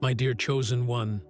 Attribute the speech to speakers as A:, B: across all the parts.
A: My dear chosen one,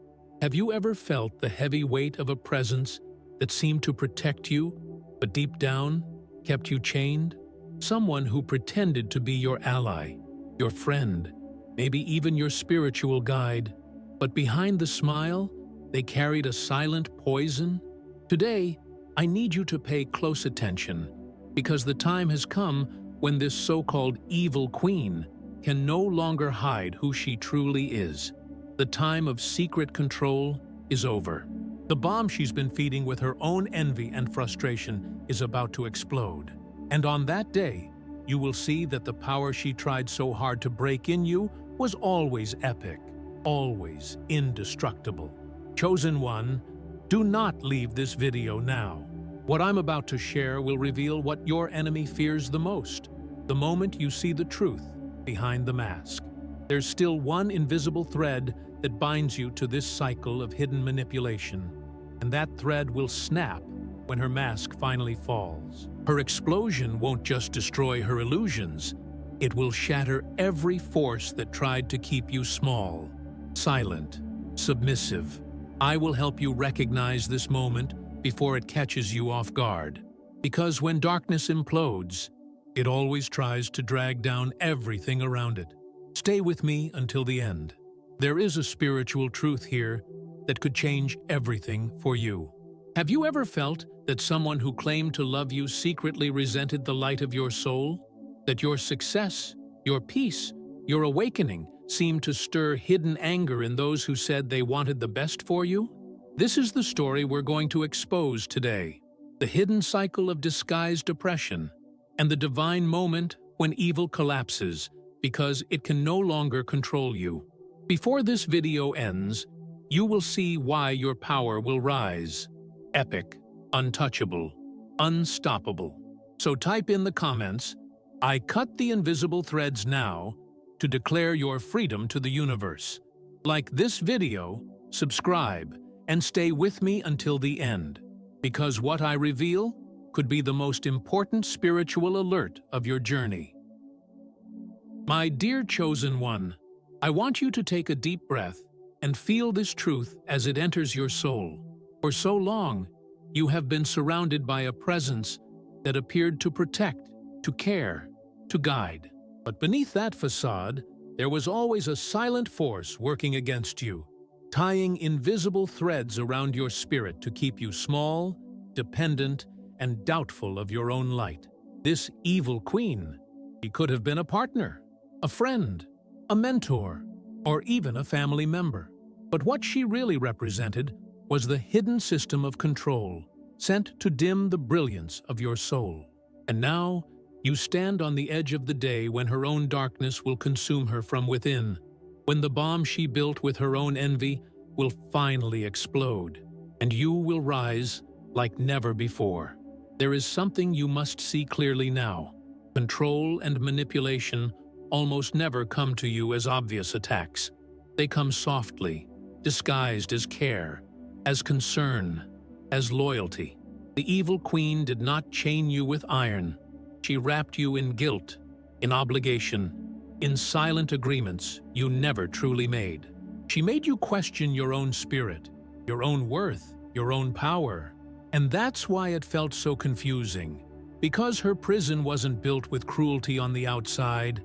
A: have you ever felt the heavy weight of a presence that seemed to protect you, but deep down kept you chained? Someone who pretended to be your ally, your friend, maybe even your spiritual guide, but behind the smile, they carried a silent poison? Today, I need you to pay close attention, because the time has come when this so-called evil queen can no longer hide who she truly is. The time of secret control is over. The bomb she's been feeding with her own envy and frustration is about to explode. And on that day, you will see that the power she tried so hard to break in you was always epic, always indestructible. Chosen one, do not leave this video now. What I'm about to share will reveal what your enemy fears the most, the moment you see the truth behind the mask. There's still one invisible thread that binds you to this cycle of hidden manipulation, and that thread will snap when her mask finally falls. Her explosion won't just destroy her illusions, it will shatter every force that tried to keep you small, silent, submissive. I will help you recognize this moment before it catches you off guard. Because when darkness implodes, it always tries to drag down everything around it. Stay with me until the end. There is a spiritual truth here that could change everything for you. Have you ever felt that someone who claimed to love you secretly resented the light of your soul? That your success, your peace, your awakening seemed to stir hidden anger in those who said they wanted the best for you? This is the story we're going to expose today. The hidden cycle of disguised oppression and the divine moment when evil collapses because it can no longer control you. Before this video ends, you will see why your power will rise. Epic, untouchable, unstoppable. So type in the comments, "I cut the invisible threads now," to declare your freedom to the universe. Like this video, subscribe, and stay with me until the end, because what I reveal could be the most important spiritual alert of your journey. My dear chosen one, I want you to take a deep breath and feel this truth as it enters your soul. For so long, you have been surrounded by a presence that appeared to protect, to care, to guide. But beneath that facade, there was always a silent force working against you, tying invisible threads around your spirit to keep you small, dependent, and doubtful of your own light. This evil queen, she could have been a partner, a friend, a mentor, or even a family member. But what she really represented was the hidden system of control, sent to dim the brilliance of your soul. And now, you stand on the edge of the day when her own darkness will consume her from within, when the bomb she built with her own envy will finally explode, and you will rise like never before. There is something you must see clearly now. Control and manipulation almost never come to you as obvious attacks. They come softly, disguised as care, as concern, as loyalty. The evil queen did not chain you with iron. She wrapped you in guilt, in obligation, in silent agreements you never truly made. She made you question your own spirit, your own worth, your own power. And that's why it felt so confusing. Because her prison wasn't built with cruelty on the outside,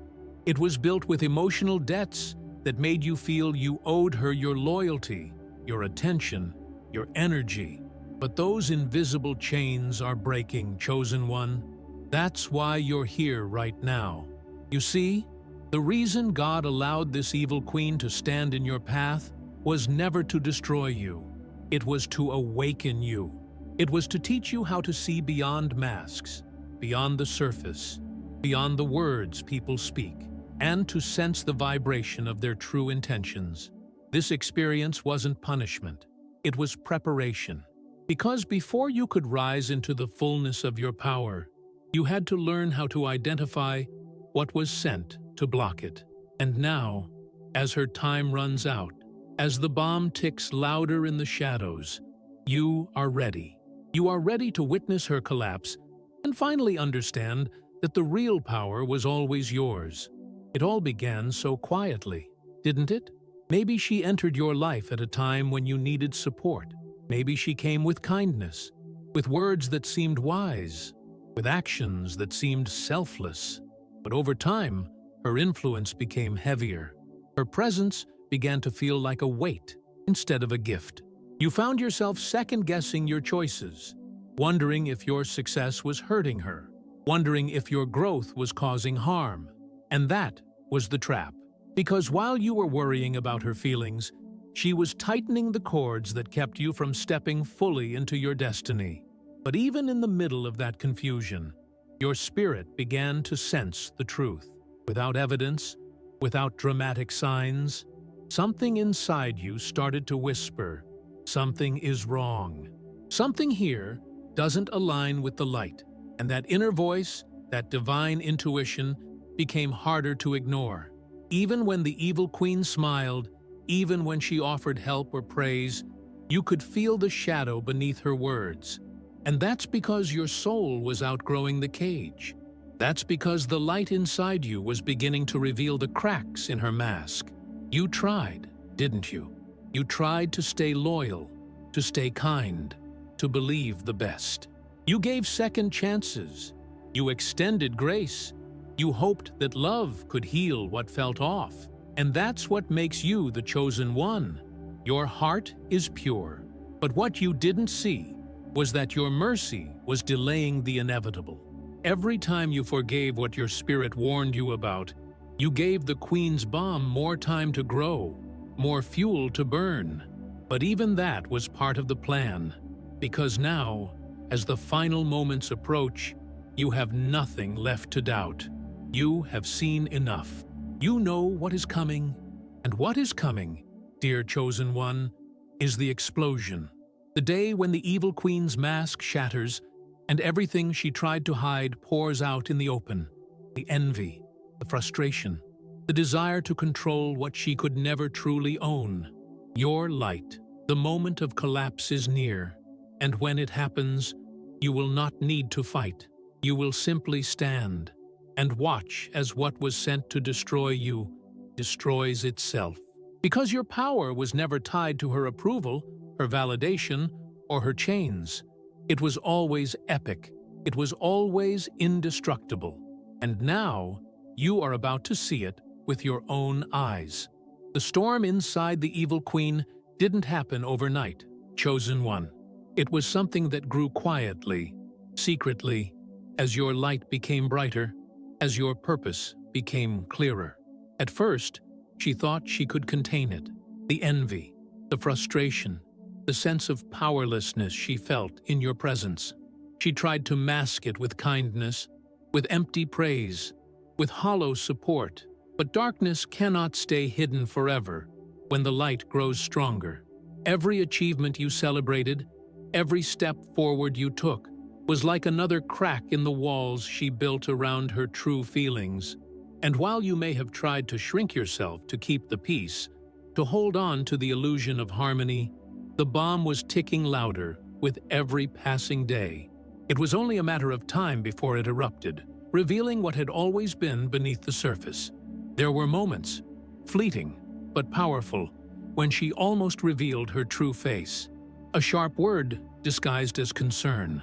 A: it was built with emotional debts that made you feel you owed her your loyalty, your attention, your energy. But those invisible chains are breaking, chosen one. That's why you're here right now. You see, the reason God allowed this evil queen to stand in your path was never to destroy you. It was to awaken you. It was to teach you how to see beyond masks, beyond the surface, beyond the words people speak, and to sense the vibration of their true intentions. This experience wasn't punishment. It was preparation. Because before you could rise into the fullness of your power, you had to learn how to identify what was sent to block it. And now, as her time runs out, as the bomb ticks louder in the shadows, you are ready. You are ready to witness her collapse and finally understand that the real power was always yours. It all began so quietly, didn't it? Maybe she entered your life at a time when you needed support. Maybe she came with kindness, with words that seemed wise, with actions that seemed selfless. But over time, her influence became heavier. Her presence began to feel like a weight instead of a gift. You found yourself second-guessing your choices, wondering if your success was hurting her, wondering if your growth was causing harm. And that was the trap. Because while you were worrying about her feelings, she was tightening the cords that kept you from stepping fully into your destiny. But even in the middle of that confusion, your spirit began to sense the truth. Without evidence, without dramatic signs, something inside you started to whisper, "Something is wrong. Something here doesn't align with the light." And that inner voice, that divine intuition, became harder to ignore. Even when the evil queen smiled, even when she offered help or praise, you could feel the shadow beneath her words. And that's because your soul was outgrowing the cage. That's because the light inside you was beginning to reveal the cracks in her mask. You tried, didn't you? You tried to stay loyal, to stay kind, to believe the best. You gave second chances. You extended grace. You hoped that love could heal what felt off. And that's what makes you the chosen one. Your heart is pure. But what you didn't see was that your mercy was delaying the inevitable. Every time you forgave what your spirit warned you about, you gave the queen's bomb more time to grow, more fuel to burn. But even that was part of the plan, because now, as the final moments approach, you have nothing left to doubt. You have seen enough. You know what is coming, and what is coming, dear chosen one, is the explosion. The day when the evil queen's mask shatters and everything she tried to hide pours out in the open. The envy, the frustration, the desire to control what she could never truly own. Your light, the moment of collapse is near, and when it happens, you will not need to fight. You will simply stand and watch as what was sent to destroy you destroys itself. Because your power was never tied to her approval, her validation, or her chains. It was always epic. It was always indestructible. And now, you are about to see it with your own eyes. The storm inside the evil queen didn't happen overnight, chosen one. It was something that grew quietly, secretly, as your light became brighter, as your purpose became clearer. At first, she thought she could contain it. The envy, the frustration, the sense of powerlessness she felt in your presence. She tried to mask it with kindness, with empty praise, with hollow support. But darkness cannot stay hidden forever when the light grows stronger. Every achievement you celebrated, every step forward you took, was like another crack in the walls she built around her true feelings. And while you may have tried to shrink yourself to keep the peace, to hold on to the illusion of harmony, the bomb was ticking louder with every passing day. It was only a matter of time before it erupted, revealing what had always been beneath the surface. There were moments, fleeting but powerful, when she almost revealed her true face. A sharp word disguised as concern,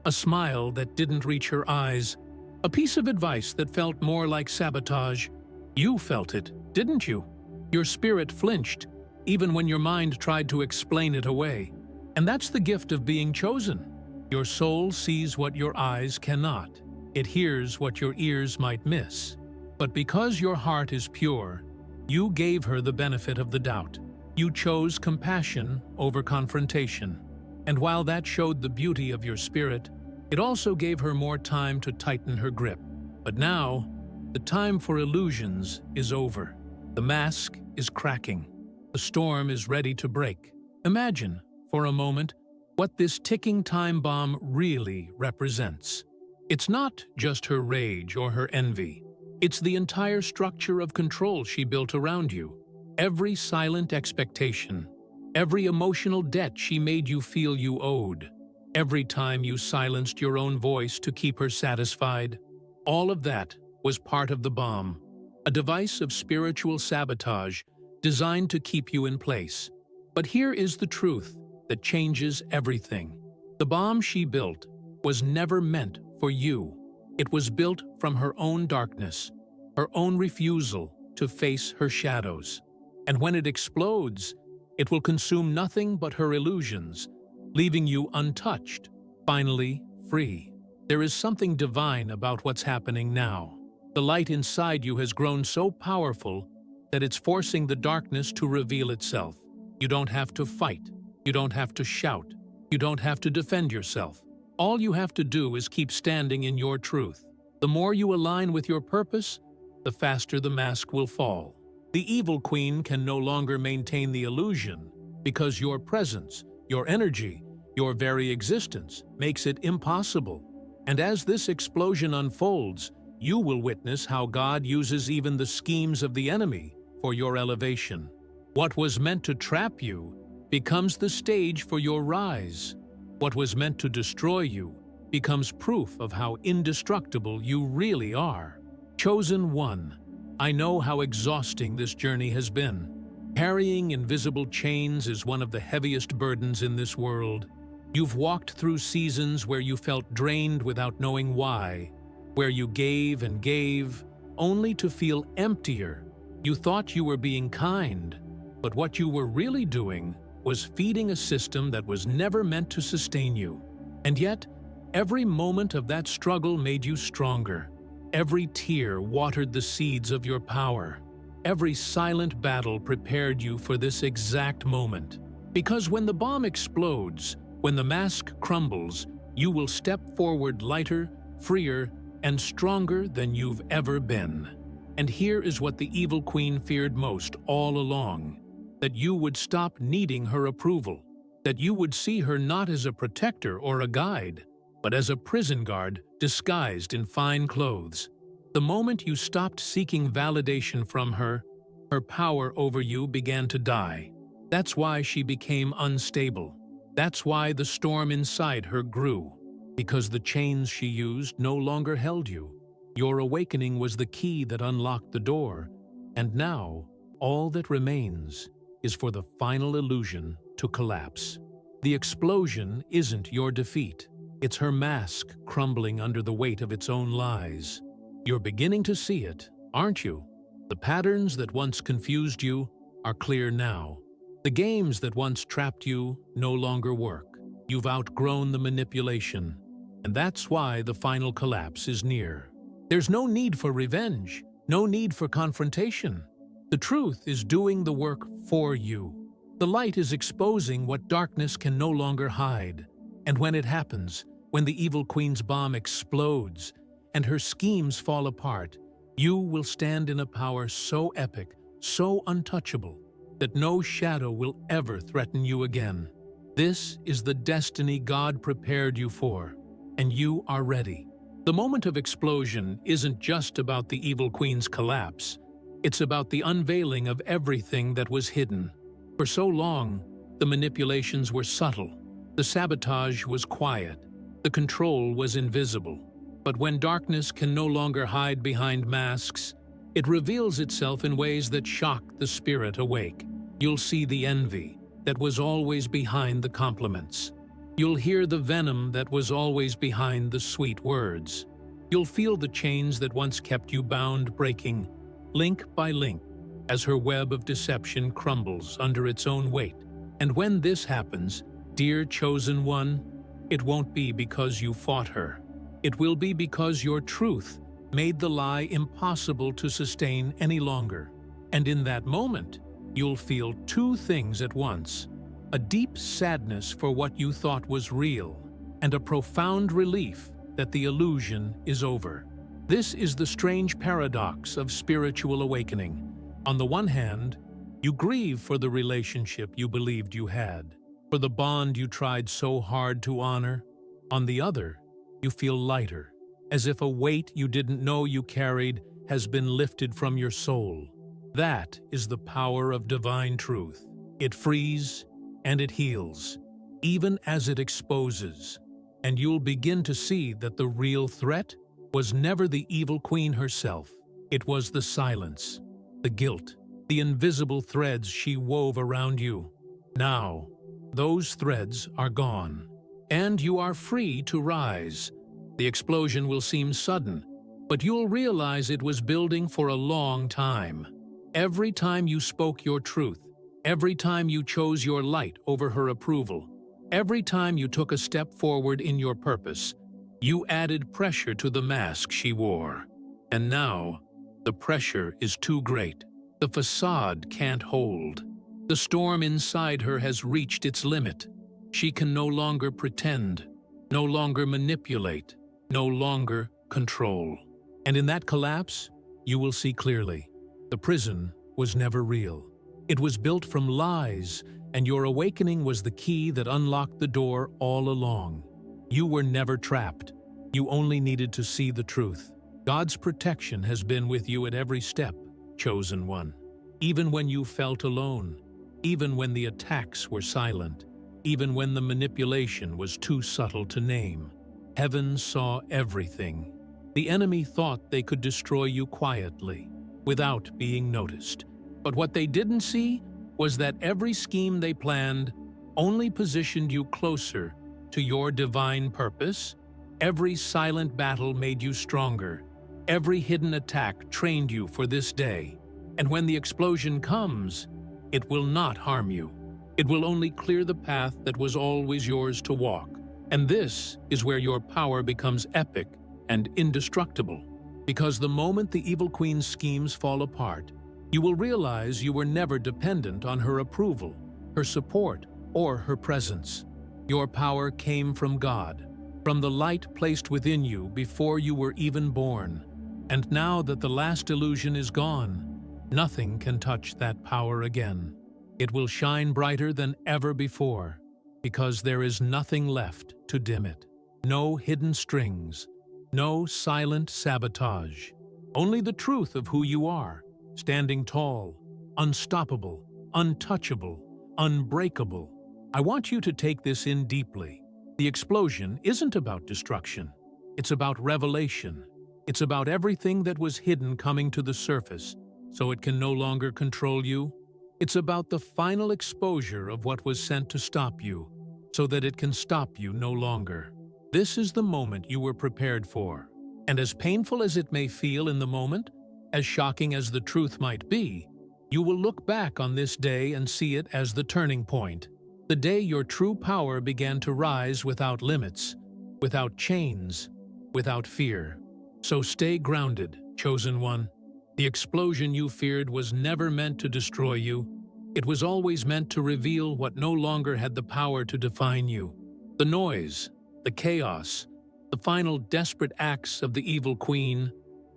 A: a smile that didn't reach her eyes, a piece of advice that felt more like sabotage. You felt it, didn't you? Your spirit flinched, even when your mind tried to explain it away. And that's the gift of being chosen. Your soul sees what your eyes cannot. It hears what your ears might miss. But because your heart is pure, you gave her the benefit of the doubt. You chose compassion over confrontation. And while that showed the beauty of your spirit, it also gave her more time to tighten her grip. But now, the time for illusions is over. The mask is cracking. The storm is ready to break. Imagine, for a moment, what this ticking time bomb really represents. It's not just her rage or her envy. It's the entire structure of control she built around you. Every silent expectation, every emotional debt she made you feel you owed, every time you silenced your own voice to keep her satisfied. All of that was part of the bomb, a device of spiritual sabotage designed to keep you in place. But here is the truth that changes everything. The bomb she built was never meant for you. It was built from her own darkness, her own refusal to face her shadows. And when it explodes, it will consume nothing but her illusions, leaving you untouched, finally free. There is something divine about what's happening now. The light inside you has grown so powerful that it's forcing the darkness to reveal itself. You don't have to fight. You don't have to shout. You don't have to defend yourself. All you have to do is keep standing in your truth. The more you align with your purpose, the faster the mask will fall. The evil queen can no longer maintain the illusion because your presence, your energy, your very existence makes it impossible. And as this explosion unfolds, you will witness how God uses even the schemes of the enemy for your elevation. What was meant to trap you becomes the stage for your rise. What was meant to destroy you becomes proof of how indestructible you really are. Chosen one, I know how exhausting this journey has been. Carrying invisible chains is one of the heaviest burdens in this world. You've walked through seasons where you felt drained without knowing why, where you gave and gave, only to feel emptier. You thought you were being kind, but what you were really doing was feeding a system that was never meant to sustain you. And yet, every moment of that struggle made you stronger. Every tear watered the seeds of your power. Every silent battle prepared you for this exact moment. Because when the bomb explodes, when the mask crumbles, you will step forward lighter, freer, and stronger than you've ever been. And here is what the evil queen feared most all along: that you would stop needing her approval, that you would see her not as a protector or a guide, but as a prison guard disguised in fine clothes. The moment you stopped seeking validation from her, her power over you began to die. That's why she became unstable. That's why the storm inside her grew, because the chains she used no longer held you. Your awakening was the key that unlocked the door, and now all that remains is for the final illusion to collapse. The explosion isn't your defeat. It's her mask crumbling under the weight of its own lies. You're beginning to see it, aren't you? The patterns that once confused you are clear now. The games that once trapped you no longer work. You've outgrown the manipulation, and that's why the final collapse is near. There's no need for revenge, no need for confrontation. The truth is doing the work for you. The light is exposing what darkness can no longer hide. And when it happens, when the evil queen's bomb explodes and her schemes fall apart, you will stand in a power so epic, so untouchable, that no shadow will ever threaten you again. This is the destiny God prepared you for, and you are ready. The moment of explosion isn't just about the evil queen's collapse. It's about the unveiling of everything that was hidden. For so long, the manipulations were subtle. The sabotage was quiet. The control was invisible. But when darkness can no longer hide behind masks, it reveals itself in ways that shock the spirit awake. You'll see the envy that was always behind the compliments. You'll hear the venom that was always behind the sweet words. You'll feel the chains that once kept you bound breaking, link by link, as her web of deception crumbles under its own weight. And when this happens, dear chosen one, it won't be because you fought her. It will be because your truth made the lie impossible to sustain any longer. And in that moment, you'll feel two things at once: a deep sadness for what you thought was real, and a profound relief that the illusion is over. This is the strange paradox of spiritual awakening. On the one hand, you grieve for the relationship you believed you had, for the bond you tried so hard to honor. On the other, you feel lighter, as if a weight you didn't know you carried has been lifted from your soul. That is the power of divine truth. It frees and it heals, even as it exposes. And you'll begin to see that the real threat was never the evil queen herself. It was the silence, the guilt, the invisible threads she wove around you. Now, those threads are gone, and you are free to rise. The explosion will seem sudden, but you'll realize it was building for a long time. Every time you spoke your truth, every time you chose your light over her approval, every time you took a step forward in your purpose, you added pressure to the mask she wore. And now, the pressure is too great. The facade can't hold. The storm inside her has reached its limit. She can no longer pretend, no longer manipulate, no longer control. And in that collapse, you will see clearly. The prison was never real. It was built from lies, and your awakening was the key that unlocked the door all along. You were never trapped. You only needed to see the truth. God's protection has been with you at every step, chosen one. Even when you felt alone, even when the attacks were silent, even when the manipulation was too subtle to name, heaven saw everything. The enemy thought they could destroy you quietly, without being noticed. But what they didn't see was that every scheme they planned only positioned you closer to your divine purpose. Every silent battle made you stronger. Every hidden attack trained you for this day. And when the explosion comes, it will not harm you. It will only clear the path that was always yours to walk. And this is where your power becomes epic and indestructible. Because the moment the evil queen's schemes fall apart, you will realize you were never dependent on her approval, her support, or her presence. Your power came from God, from the light placed within you before you were even born. And now that the last illusion is gone, nothing can touch that power again. It will shine brighter than ever before, because there is nothing left to dim it. No hidden strings, no silent sabotage. Only the truth of who you are, standing tall, unstoppable, untouchable, unbreakable. I want you to take this in deeply. The explosion isn't about destruction. It's about revelation. It's about everything that was hidden coming to the surface, so it can no longer control you. It's about the final exposure of what was sent to stop you, so that it can stop you no longer. This is the moment you were prepared for. And as painful as it may feel in the moment, as shocking as the truth might be, you will look back on this day and see it as the turning point. The day your true power began to rise without limits, without chains, without fear. So stay grounded, chosen one. The explosion you feared was never meant to destroy you. It was always meant to reveal what no longer had the power to define you. The noise, the chaos, the final desperate acts of the evil queen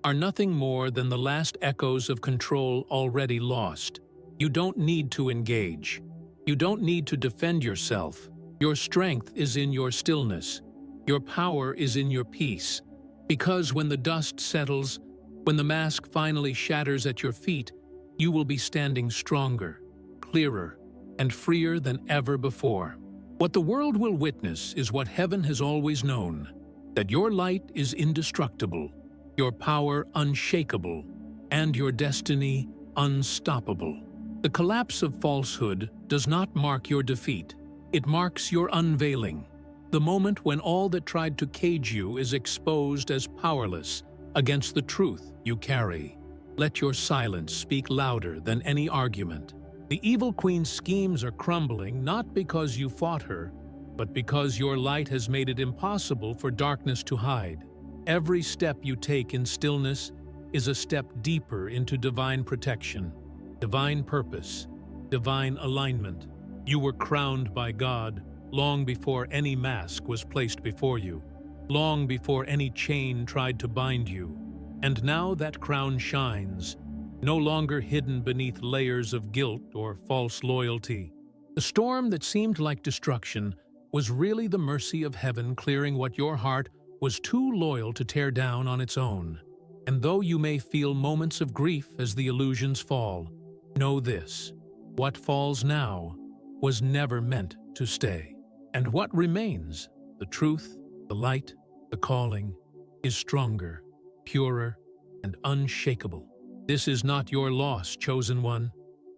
A: are nothing more than the last echoes of control already lost. You don't need to engage. You don't need to defend yourself. Your strength is in your stillness. Your power is in your peace. Because when the dust settles, when the mask finally shatters at your feet, you will be standing stronger, clearer, and freer than ever before. What the world will witness is what heaven has always known, that your light is indestructible, your power unshakable, and your destiny unstoppable. The collapse of falsehood does not mark your defeat. It marks your unveiling, the moment when all that tried to cage you is exposed as powerless against the truth you carry. Let your silence speak louder than any argument. The evil queen's schemes are crumbling not because you fought her, but because your light has made it impossible for darkness to hide. Every step you take in stillness is a step deeper into divine protection, divine purpose, divine alignment. You were crowned by God long before any mask was placed before you, long before any chain tried to bind you. And now that crown shines, no longer hidden beneath layers of guilt or false loyalty. The storm that seemed like destruction was really the mercy of heaven clearing what your heart was too loyal to tear down on its own. And though you may feel moments of grief as the illusions fall, know this: what falls now was never meant to stay. And what remains, the truth, the light, the calling, is stronger, purer, and unshakable. This is not your loss, chosen one.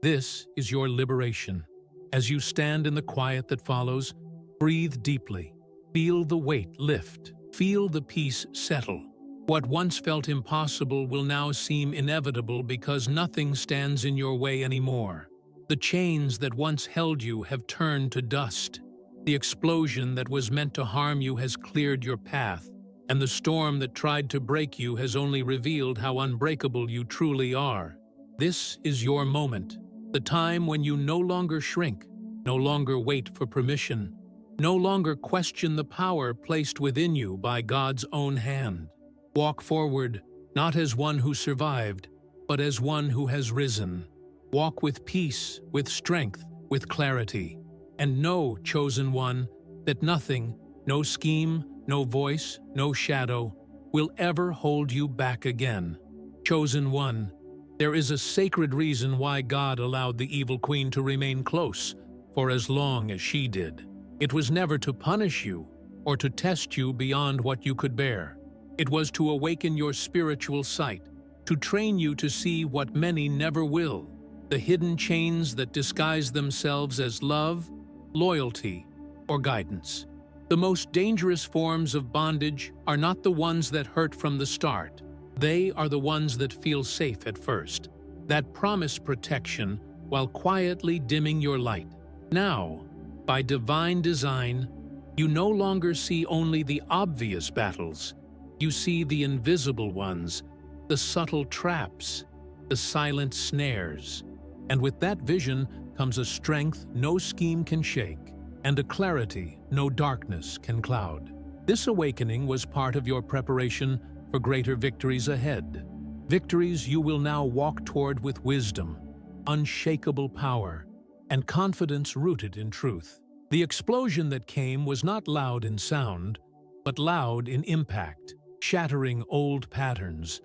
A: This is your liberation. As you stand in the quiet that follows, breathe deeply. Feel the weight lift. Feel the peace settle. What once felt impossible will now seem inevitable because nothing stands in your way anymore. The chains that once held you have turned to dust. The explosion that was meant to harm you has cleared your path, and the storm that tried to break you has only revealed how unbreakable you truly are. This is your moment, the time when you no longer shrink, no longer wait for permission, no longer question the power placed within you by God's own hand. Walk forward, not as one who survived, but as one who has risen. Walk with peace, with strength, with clarity. And know, chosen one, that nothing, no scheme, no voice, no shadow, will ever hold you back again. Chosen one, there is a sacred reason why God allowed the evil queen to remain close for as long as she did. It was never to punish you or to test you beyond what you could bear. It was to awaken your spiritual sight, to train you to see what many never will, the hidden chains that disguise themselves as love, loyalty, or guidance. The most dangerous forms of bondage are not the ones that hurt from the start. They are the ones that feel safe at first, that promise protection while quietly dimming your light. Now, by divine design, you no longer see only the obvious battles. You see the invisible ones, the subtle traps, the silent snares. And with that vision comes a strength no scheme can shake, and a clarity no darkness can cloud. This awakening was part of your preparation for greater victories ahead. Victories you will now walk toward with wisdom, unshakable power, and confidence rooted in truth. The explosion that came was not loud in sound, but loud in impact, shattering old patterns,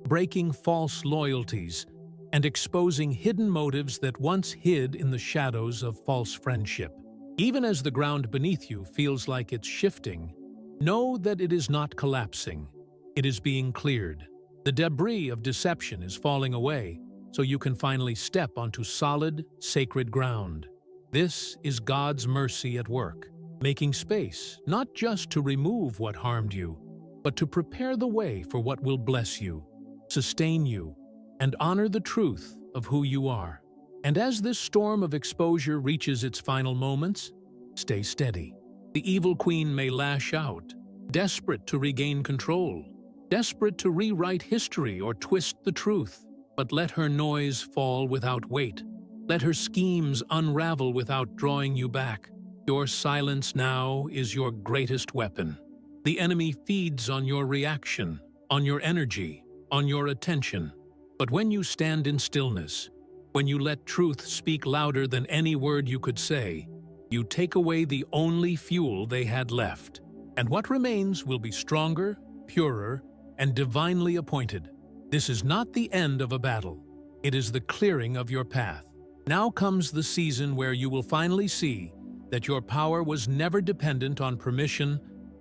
A: breaking false loyalties, and exposing hidden motives that once hid in the shadows of false friendship. Even as the ground beneath you feels like it's shifting, know that it is not collapsing. It is being cleared. The debris of deception is falling away, so you can finally step onto solid, sacred ground. This is God's mercy at work, making space not just to remove what harmed you, but to prepare the way for what will bless you, sustain you, and honor the truth of who you are. And as this storm of exposure reaches its final moments, stay steady. The evil queen may lash out, desperate to regain control, desperate to rewrite history or twist the truth. But let her noise fall without weight. Let her schemes unravel without drawing you back. Your silence now is your greatest weapon. The enemy feeds on your reaction, on your energy, on your attention. But when you stand in stillness, when you let truth speak louder than any word you could say, you take away the only fuel they had left. And what remains will be stronger, purer, and divinely appointed. This is not the end of a battle. It is the clearing of your path. Now comes the season where you will finally see that your power was never dependent on permission,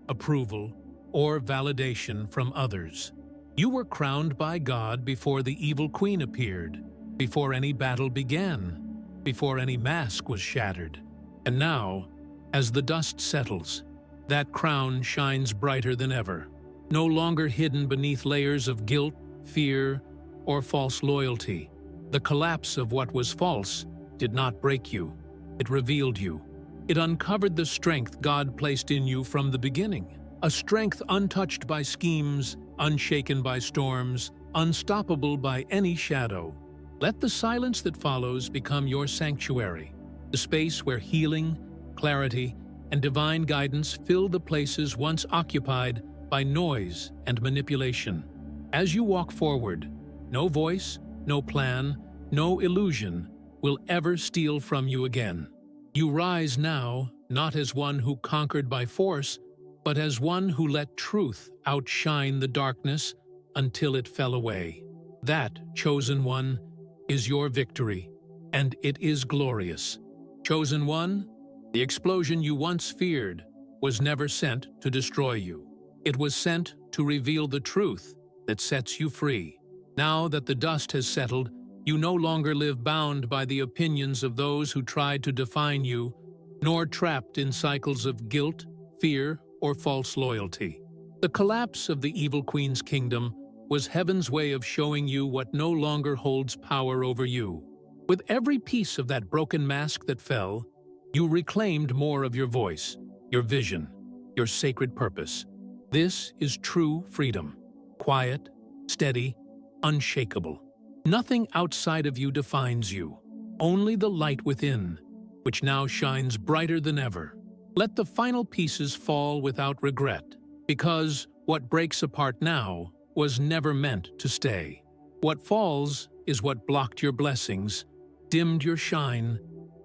A: approval, or validation from others. You were crowned by God before the evil queen appeared, before any battle began, before any mask was shattered. And now, as the dust settles, that crown shines brighter than ever, no longer hidden beneath layers of guilt, fear, or false loyalty. The collapse of what was false did not break you. It revealed you. It uncovered the strength God placed in you from the beginning, a strength untouched by schemes, unshaken by storms, unstoppable by any shadow. Let the silence that follows become your sanctuary, the space where healing, clarity, and divine guidance fill the places once occupied by noise and manipulation. As you walk forward, no voice, no plan, no illusion will ever steal from you again. You rise now, not as one who conquered by force, but as one who let truth outshine the darkness until it fell away. That, chosen one, is your victory, and it is glorious. Chosen one, the explosion you once feared was never sent to destroy you. It was sent to reveal the truth that sets you free. Now that the dust has settled, You no longer live bound by the opinions of those who tried to define you, nor trapped in cycles of guilt, fear, or false loyalty. The collapse of the evil queen's kingdom was heaven's way of showing you what no longer holds power over you. With every piece of that broken mask that fell, you reclaimed more of your voice, your vision, your sacred purpose. This is true freedom. Quiet, steady, unshakable. Nothing outside of you defines you. Only the light within, which now shines brighter than ever. Let the final pieces fall without regret, because what breaks apart now was never meant to stay. What falls is what blocked your blessings, dimmed your shine,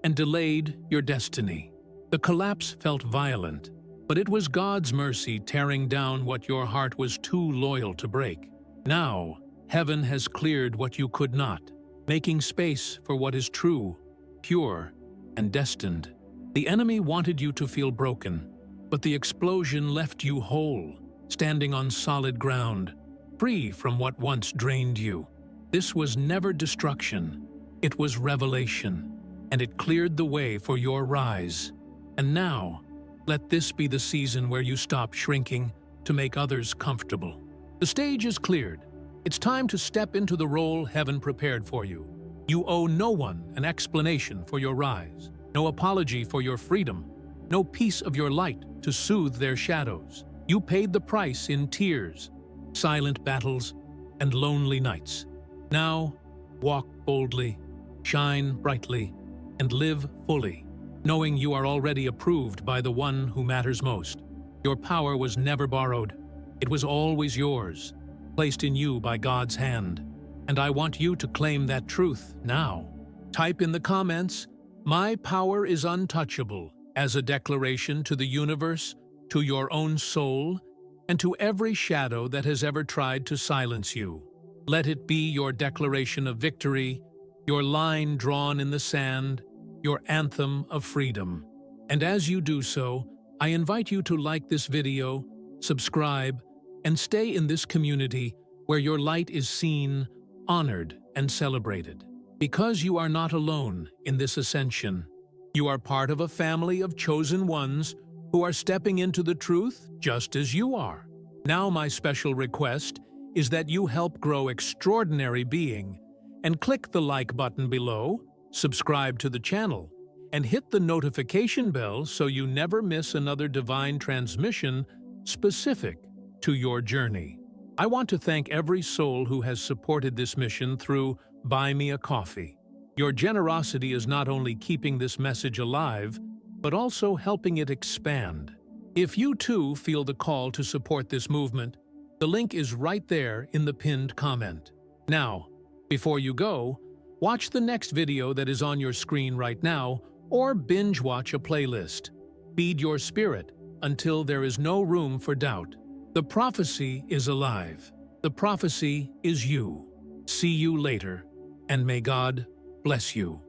A: and delayed your destiny. The collapse felt violent, but it was God's mercy tearing down what your heart was too loyal to break. Now, heaven has cleared what you could not, making space for what is true, pure, and destined. The enemy wanted you to feel broken, but the explosion left you whole, standing on solid ground, free from what once drained you. This was never destruction, it was revelation, and it cleared the way for your rise. And now, let this be the season where you stop shrinking to make others comfortable. The stage is cleared. It's time to step into the role heaven prepared for you. You owe no one an explanation for your rise, no apology for your freedom, no piece of your light to soothe their shadows. You paid the price in tears, silent battles, and lonely nights. Now, walk boldly, shine brightly, and live fully, knowing you are already approved by the one who matters most. Your power was never borrowed. It was always yours, placed in you by God's hand. And I want you to claim that truth now. Type in the comments, "My power is untouchable," as a declaration to the universe, to your own soul, and to every shadow that has ever tried to silence you. Let it be your declaration of victory, your line drawn in the sand, your anthem of freedom. And as you do so, I invite you to like this video, subscribe, and stay in this community where your light is seen, honored, and celebrated. Because you are not alone in this ascension. You are part of a family of chosen ones who are stepping into the truth just as you are. Now my special request is that you help grow extraordinary being and click the like button below, subscribe to the channel, and hit the notification bell so you never miss another divine transmission specific to your journey. I want to thank every soul who has supported this mission through Buy Me a Coffee. Your generosity is not only keeping this message alive, but also helping it expand. If you too feel the call to support this movement, the link is right there in the pinned comment. Now, before you go, watch the next video that is on your screen right now, or binge watch a playlist. Feed your spirit until there is no room for doubt. The prophecy is alive. The prophecy is you. See you later, and may God bless you.